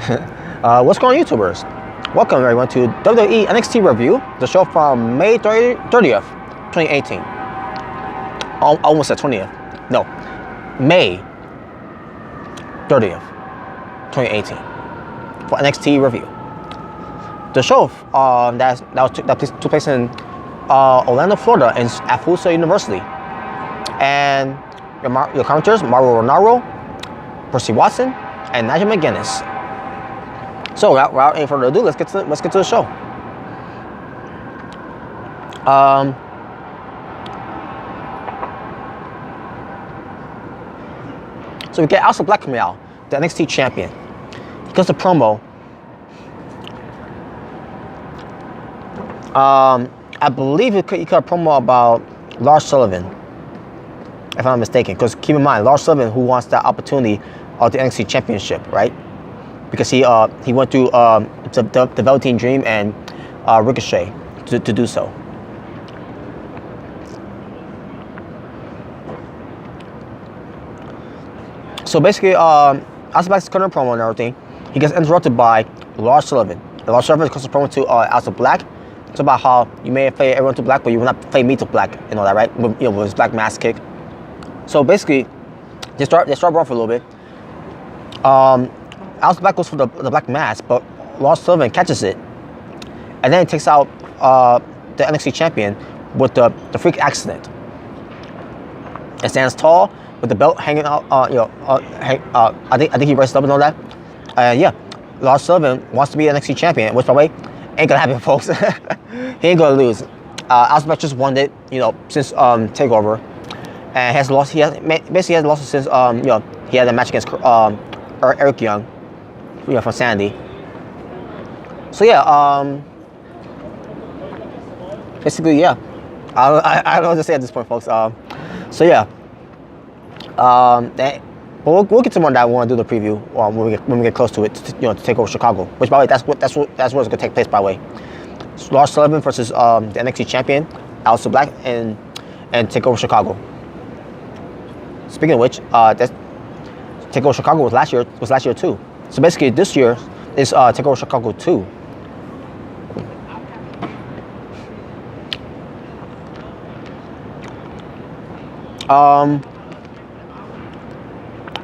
What's going on, YouTubers? Welcome everyone to WWE NXT Review, the show from May 30th, 2018. Almost at 20th. No, May 30th, 2018 for NXT Review. The show that took place in Orlando, Florida, at Full Sail University. And your commentators, Mauro Ranallo, Percy Watson, and Nigel McGuinness. So without any further ado, let's get to the show. So we get Aleister Black coming out, the NXT champion. He goes to promo. I believe he cut a promo about Lars Sullivan, if I'm not mistaken. Because keep in mind, Lars Sullivan, who wants that opportunity of the NXT championship, right? Because he went through the Velveteen Dream and Ricochet to do so. So basically, Aleister Black's cutting a promo and everything. He gets interrupted by Lars Sullivan. And Lars Sullivan cuts a promo to Aleister Black. It's about how you may fade everyone to black, but you will not fade me to black, and all that, right? With his black mask kick. So basically, they start wrong for a little bit. Aleister Black goes for the black mask, but Lars Sullivan catches it, and then he takes out the NXT champion with the freak accident. And stands tall with the belt hanging out. I think he raised up and all that. Yeah, Lars Sullivan wants to be NXT champion, which by the way ain't gonna happen, folks. He ain't gonna lose. Aleister Black just won it, since Takeover, and has lost. He basically has lost it since he had a match against Eric Young, from Sandy. So yeah, basically yeah, I don't know what to say at this point, folks. So yeah, but we'll get to more on that when we do the preview when we get close to it, to take over Chicago. Which by the way, that's where it's gonna take place. By the way, Lars Sullivan versus the NXT champion Aleister Black and take over Chicago. Speaking of which, that's Takeover Chicago was last year too. So basically, this year is Takeover Chicago 2.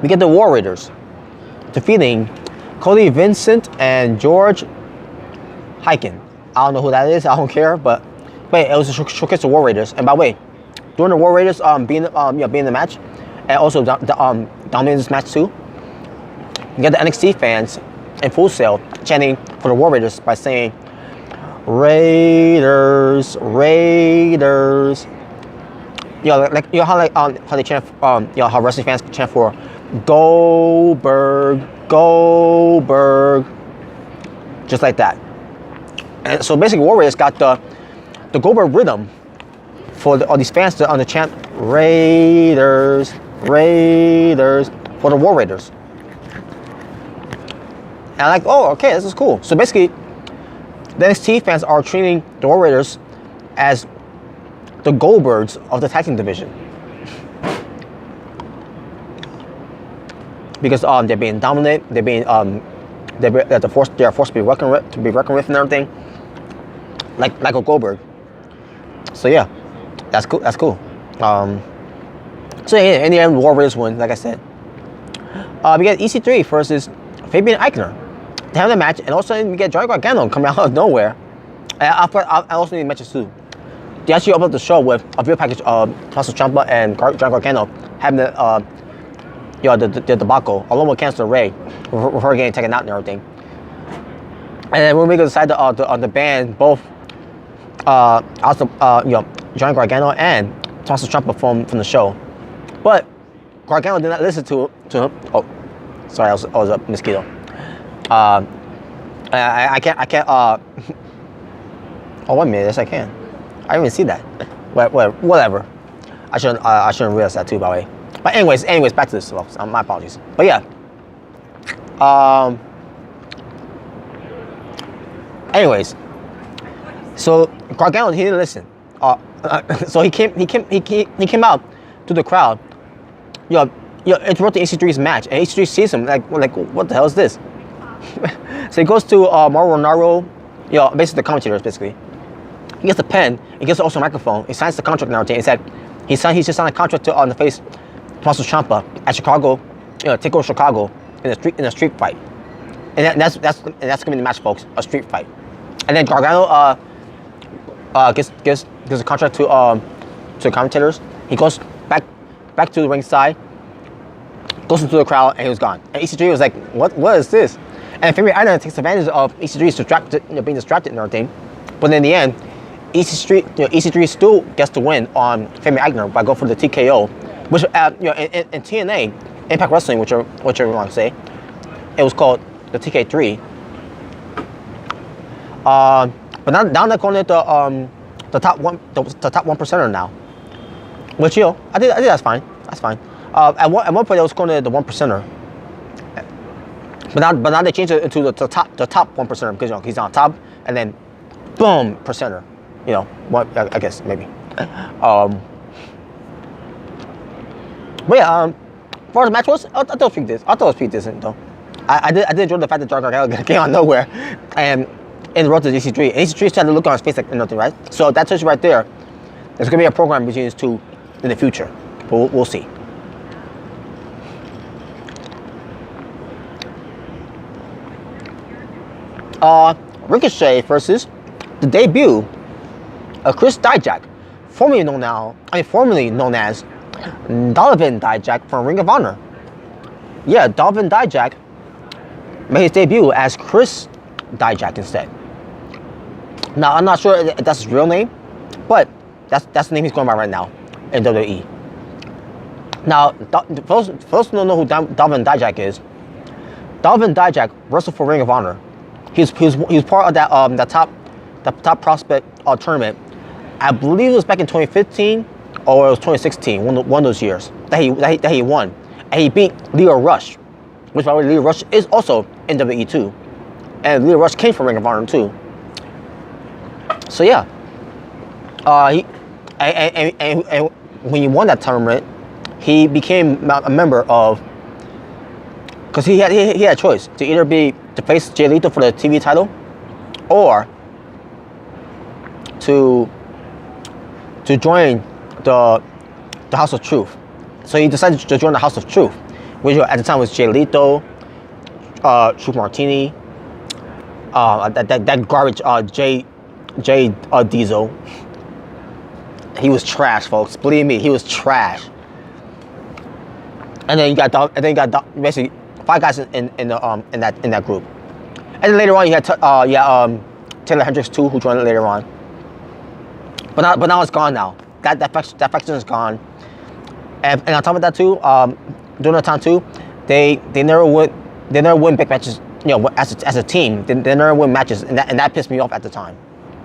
We get the War Raiders defeating Cody Vincent and George Hyken. I don't know who that is. I don't care, but wait, it was a showcase of War Raiders. And by the way, during the War Raiders being in the match, and also dominating this match too, you get the NXT fans in Full Sail chanting for the War Raiders by saying Raiders, Raiders. How they chant, how wrestling fans chant for Goldberg, Goldberg, just like that. And so basically, War Raiders got the Goldberg rhythm for all these fans to chant Raiders, Raiders for the War Raiders. And I'm like, oh, okay, this is cool. So basically, the NXT fans are treating the War Raiders as the Goldbergs of the tag team division, because they're being dominant, they're being they're forced to be reckoned with and everything, like a Goldberg. So yeah, that's cool. That's cool. So yeah, in the end, War Raiders win, like I said. We get EC3 versus Fabian Eichner. They have the match, and all of a sudden we get Johnny Gargano coming out of nowhere. I also need matches too. They actually opened up the show with a video package of Tommaso Ciampa and Johnny Gargano having the debacle, along with Candice LeRae, with her getting taken out and everything. And then when we decide to ban both Johnny Gargano and Tommaso Ciampa from the show, but Gargano did not listen to him. Oh, sorry, I was a mosquito. I can't. Oh, wait a minute, yes I can. I didn't even see that. Whatever. I shouldn't realize that too, by the way. But anyways, back to this, folks. My apologies. But yeah. Anyways, so Gargano, he didn't listen. So he came out to the crowd. Interrupting EC3's match, and EC3 sees him like what the hell is this? So he goes to Mauro Ranallo, basically the commentators, basically. He gets a pen. He gets also a microphone. He signs the contract and everything. He said he just signed a contract to the face Tommaso Ciampa at Chicago, take over Chicago in a street fight. And that's gonna be the match, folks. A street fight. And then Gargano gives a contract to the commentators. He goes back to the ringside, goes into the crowd, and he was gone. And EC3 was like, what is this? And Fabian Aichner takes advantage of EC3 being distracted and everything. But in the end, EC3 still gets to win on Fabian Aichner by going for the TKO, which in TNA, Impact Wrestling, whichever you want to say, it was called the TK3. But now they're calling it the top 1%er now, which I think that's fine. That's fine. At one point they was calling it the 1%er, but now they changed it into the top 1%er because he's on top and then boom percenter. I guess maybe. But yeah, as far as the match was, I thought it was pretty decent though. I did enjoy the fact that Gargano came out of nowhere and in the road to EC3. And EC3 started to look on his face like nothing, right? So that tells you right there, there's gonna be a program between these two in the future. But we'll see. Ricochet versus the debut of Chris Dijak, formerly known as Donovan Dijak from Ring of Honor. Yeah, Donovan Dijak made his debut as Chris Dijak instead. Now I'm not sure if that's his real name, but that's the name he's going by right now in WWE. Now, folks don't know who Donovan Dijak is. Donovan Dijak wrestled for Ring of Honor. He was part of that top prospect tournament. I believe it was back in 2015 or it was 2016, one of those years that he won, and he beat Leo Rush, which by the way, Leo Rush is also in WWE too, and Leo Rush came from Ring of Honor too. So yeah, and when he won that tournament, he became a member of, because he had a choice to either be to face Jay Lethal for the TV title, or to join the House of Truth. So he decided to join the House of Truth, which at the time was Jay Lethal, Truth Martini, that garbage Jay Diesel. He was trash, folks. Believe me, he was trash. And then you got basically 5 guys in that group. And then later on you had Taylor Hendricks too, who joined later on. But now it's gone now. That faction is gone. And on top of that too, during that time too, they never win big matches. As a team, they never win matches, and that pissed me off at the time.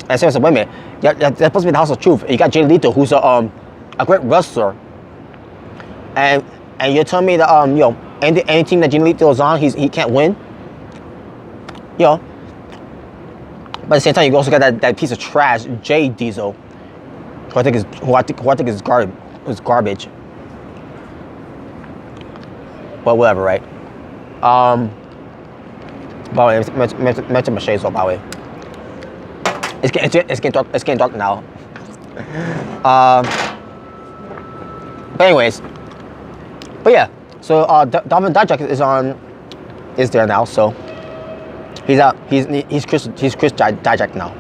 And I said, wait a minute, that's supposed to be the House of Truth. You got Jay Lethal, who's a great wrestler, and you're telling me that any team that Jay Lethal is on, he can't win. But at the same time, you also got that piece of trash, Jay Diesel, who I think is garbage. But whatever, right? By the way, mention my shades off, by the way. It's getting dark now. But anyways, yeah. So Donovan Dijak is there now. So he's out. He's Chris Dijak now.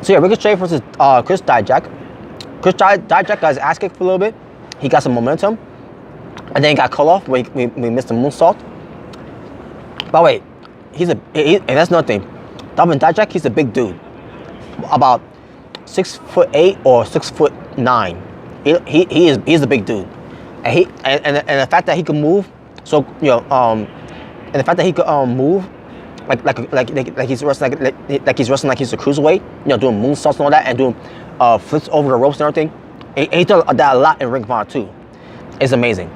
So yeah, Ricochet versus Chris Dijak. Chris Dijak got his ass kicked for a little bit. He got some momentum, and then he got cut off. We missed the moonsault. By the way, and that's nothing. Donovan Dijak, he's a big dude, about 6'8" or 6'9". He's a big dude, and the fact that he can move, so and the fact that he could move like he's wrestling like he's a cruiserweight, doing moonsaults and all that, and doing flips over the ropes and everything. He does that a lot in Ring of Honor too. It's amazing.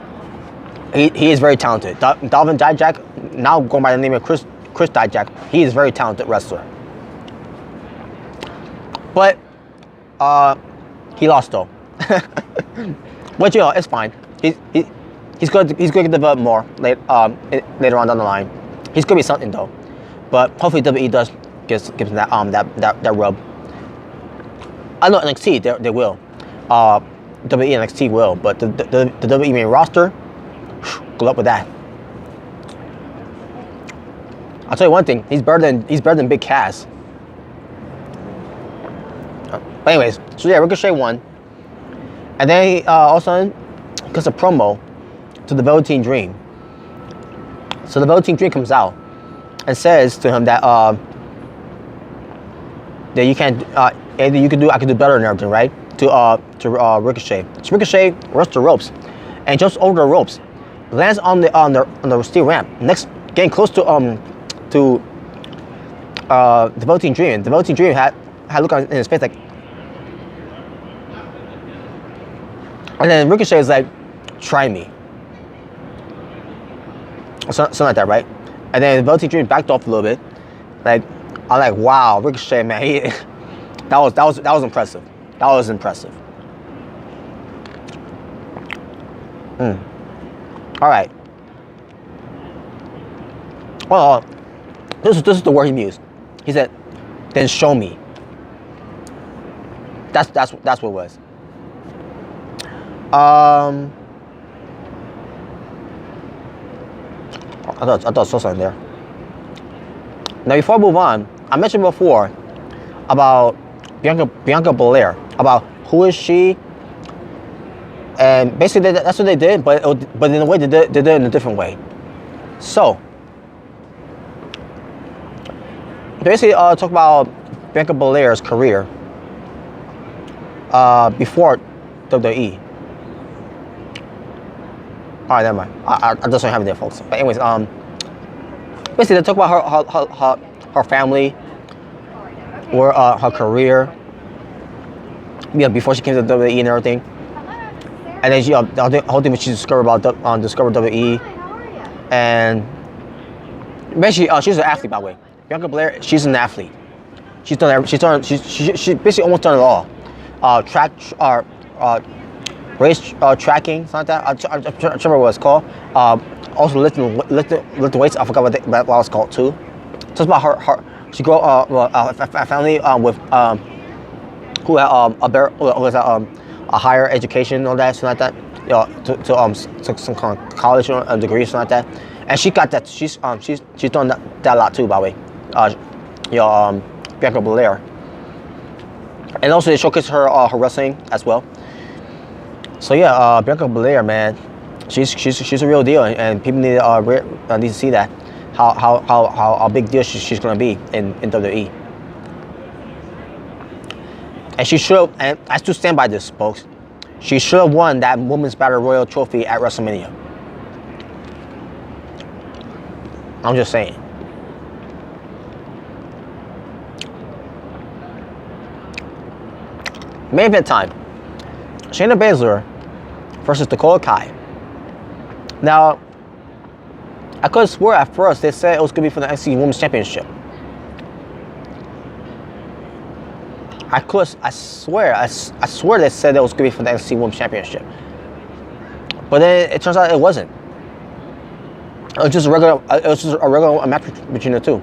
He is very talented. Donovan Dijak, now going by the name of Chris Dijak, he is a very talented wrestler. But he lost though. But it's fine. He's going to develop more later on down the line. He's going to be something though, but hopefully WWE does gives him that rub. I know NXT they will, WWE NXT will, but the WWE main roster, good luck with that. I'll tell you one thing, he's better than Big Cass. But anyways, so yeah, Ricochet won, and then he all of a sudden gets a promo to the Velveteen Dream. So the Velveteen Dream comes out and says to him that that you can't anything you can do, I can do better and everything, right? To Ricochet. So Ricochet runs the ropes and jumps over the ropes, lands on the steel ramp. Next, getting close to the Velveteen Dream. The Velveteen Dream had a look on in his face like, and then Ricochet is like, try me. Something like that, right? And then the Velveteen Dream backed off a little bit. Like, I'm like, wow, Ricochet, man, that was impressive. That was impressive. All right. Well, this is the word he used. He said, "Then show me." That's what it was. I thought I saw something there. Now before I move on, I mentioned before about Bianca Belair, about who is she, and basically that's what they did, but in a way they did it in a different way. So basically talk about Bianca Belair's career before WWE. All right, never mind. I just don't have it there, folks. But anyways, basically they talk about her family, or her career, before she came to WWE and everything. And then the whole thing she discovered about discovered WWE, and basically she's an athlete, by the way. Bianca Belair, she's an athlete. She basically almost done it all. Race tracking, something like that. I can't remember what it's called. Also lifting weights. I forgot what it was called too. Just about her. She grew up a family with who had a higher education and all that, something like that. To some kind of college degree, something like that. And she got that. She's done that a lot too, by the way. Bianca Belair. And also they showcase her wrestling as well. So yeah, Bianca Belair, man, she's a real deal, and people need to see that how big deal she's gonna be in WWE. And she should, and I still stand by this, folks. She should have won that Women's Battle Royal trophy at WrestleMania. I'm just saying. Main event time. Shayna Baszler versus Dakota Kai. Now, I could have swore at first they said it was going to be for the NXT Women's Championship. I swear they said it was going to be for the NXT Women's Championship. But then it turns out it wasn't. It was just a regular match between the two.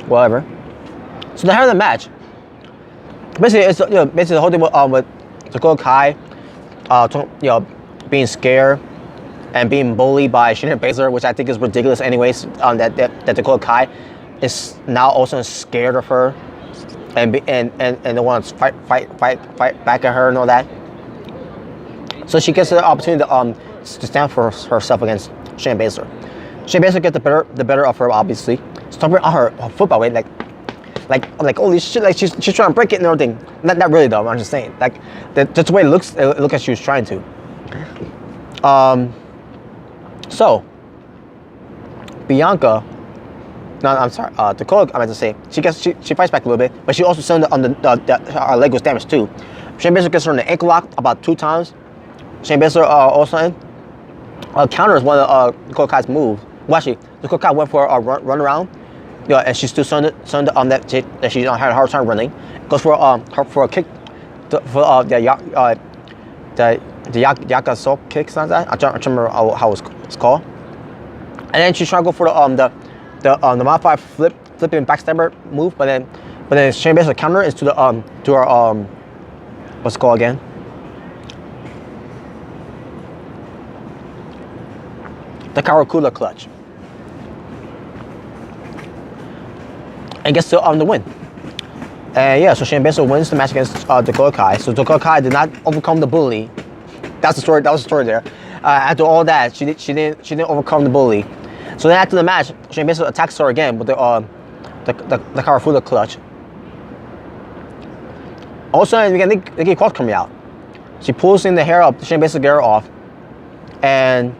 Whatever. So they had the match. Basically, it's basically the whole thing with Dakota Kai, being scared and being bullied by Shayna Baszler, which I think is ridiculous, anyways. That Dakota Kai is now also scared of her, and they want to fight back at her and all that. So she gets the opportunity to stand for herself against Shayna Baszler. Shayna Baszler gets the better of her, obviously. Stomping on her foot, by the way, like holy shit, like she's trying to break it and everything. Not really though, I'm just saying. Like that's the way it looks like she was trying to. So Bianca, no, I'm sorry, Dakota, I meant to say, she fights back a little bit, but she also said her leg was damaged too. Shayna Baszler gets her in the ankle lock about 2 times. Shayna Baszler also counters one of Dakota Kai's moves. Well, actually, Dakota Kai went for a run around. And she still that she had a hard time running. Goes for a kick, for the Yaka soul kick, something like that. I don't remember how it's called. And then she's trying to go for the modified flipping backstabber move, but then Shayna Baszler counter is to her what's it called again? The Karakula clutch. And gets the win. And yeah, so Shayna Baszler wins the match against Dakota Kai. So Dakota Kai did not overcome the bully. That's the story. That was the story there. After all that, she didn't overcome the bully. So then after the match, Shayna Baszler attacks her again with the Karafuda clutch. Also, we get Nikki Cross coming out. She pulls in the hair up, Shayna Baszler get her off, and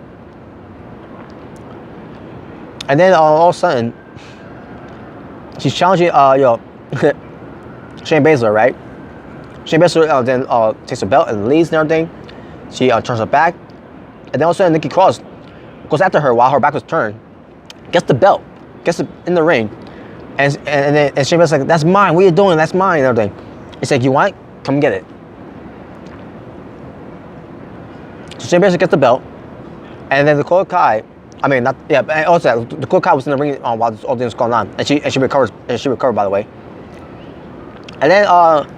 then all of a sudden, she's challenging Shayna Baszler, right? Shayna Baszler then takes her belt and leaves and everything. She turns her back, and then all of a sudden Nikki Cross goes after her while her back was turned, gets the belt, gets it in the ring, and Shayna Baszler's like, "That's mine. What are you doing? That's mine." And everything. It's like, "You want it? Come get it." So Shayna Baszler gets the belt, and then Dakota Kai. I mean, not yeah. But also, Dakota Kai was in the ring while all this was going on, and she recovers. And she recovered, by the way. And then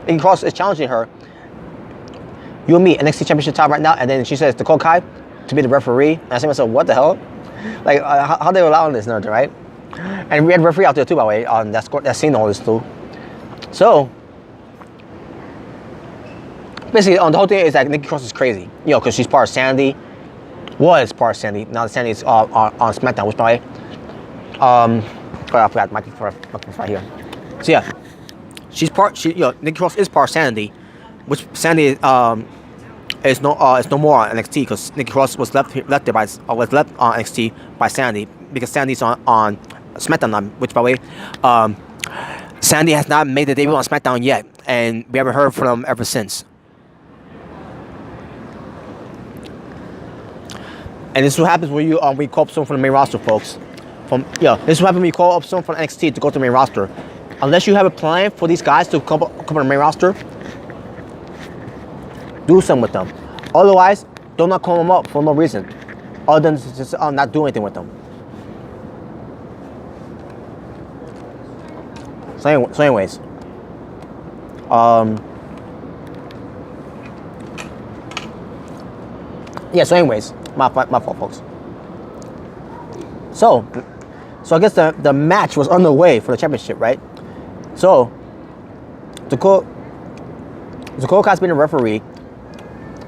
Nikki Cross is challenging her. "You and me, NXT Championship title right now." And then she says Dakota Kai to be the referee. And I say to myself, what the hell? Like, how they allowing this and everything, right? And we had a referee out there too, by the way. That's seen all this too. So basically, the whole thing is that Nikki Cross is crazy, because she's part of Sandy. Was part of Sandy. Now Sandy is on SmackDown, which by the way, I forgot my right here. So yeah, Nikki Cross is part of Sandy, which Sandy is no more on NXT because Nikki Cross was left there was left on NXT by Sandy because Sandy's on SmackDown now, which by the way, Sandy has not made the debut on SmackDown yet, and we haven't heard from them ever since. And this is what happens when you we call up someone from the main roster, folks. This is what happens when you call up someone from NXT to go to the main roster. Unless you have a plan for these guys to come on the main roster, do something with them. Otherwise, do not call them up for no reason, other than just not do anything with them. So anyways, my fault, folks. So I guess the match was underway for the championship, right? So Dakota Kai's being the referee,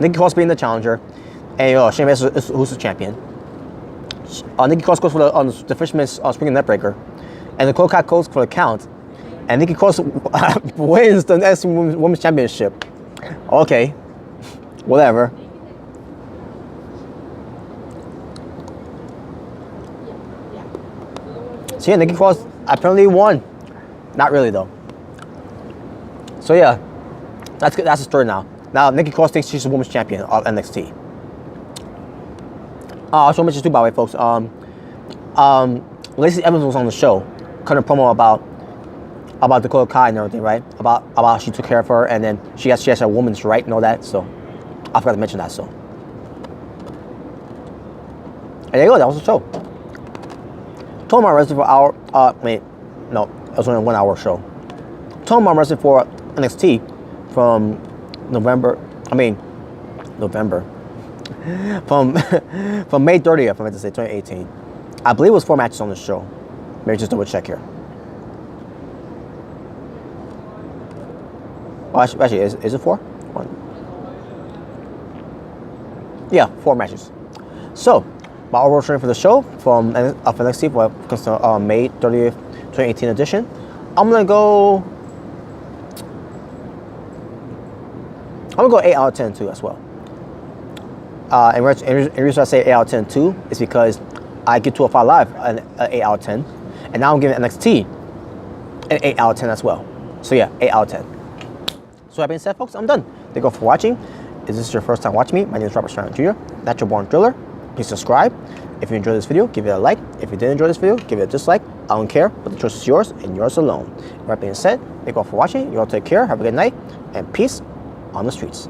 Nikki Cross being the challenger, and Shayna Baszler is who's the champion. Nikki Cross goes for the Fisherman's Spring Neckbreaker, and Dakota Kai goes for the count, and Nikki Cross wins the NXT Women's Championship. Okay, whatever. So yeah, Nikki Cross apparently won. Not really though. So yeah, that's the story now. Now Nikki Cross thinks she's the women's champion of NXT. I also mentioned too, by the way, folks. Lacey Evans was on the show, kind of promo about Dakota Kai and everything, right? About how she took care of her, and then she has a woman's right and all that. So I forgot to mention that. So and there you go. That was the show. Told him I'm wrestling for hour. It was only a 1 hour show. Told him I'm wrestling for NXT from November. From May 30th, I meant to say 2018. I believe it was 4 matches on the show. Maybe just double check here. Oh, actually, is it 4? 1. Yeah, 4 matches. So, my overall training for the show from NXT for May 30th, 2018 edition. I'm gonna go 8 out of 10 too as well. And the reason I say 8 out of 10 too is because I give 205 Live an 8 out of 10, and now I'm giving NXT an 8 out of 10 as well. So yeah, 8 out of 10. So that being said, folks, I'm done. Thank you all for watching. If this is your first time watching me, my name is Robert Serrano Jr., Natural Born Driller. Please subscribe. If you enjoyed this video, give it a like. If you didn't enjoy this video, give it a dislike. I don't care, but the choice is yours and yours alone. With that being said, thank you all for watching. You all take care. Have a good night, and peace on the streets.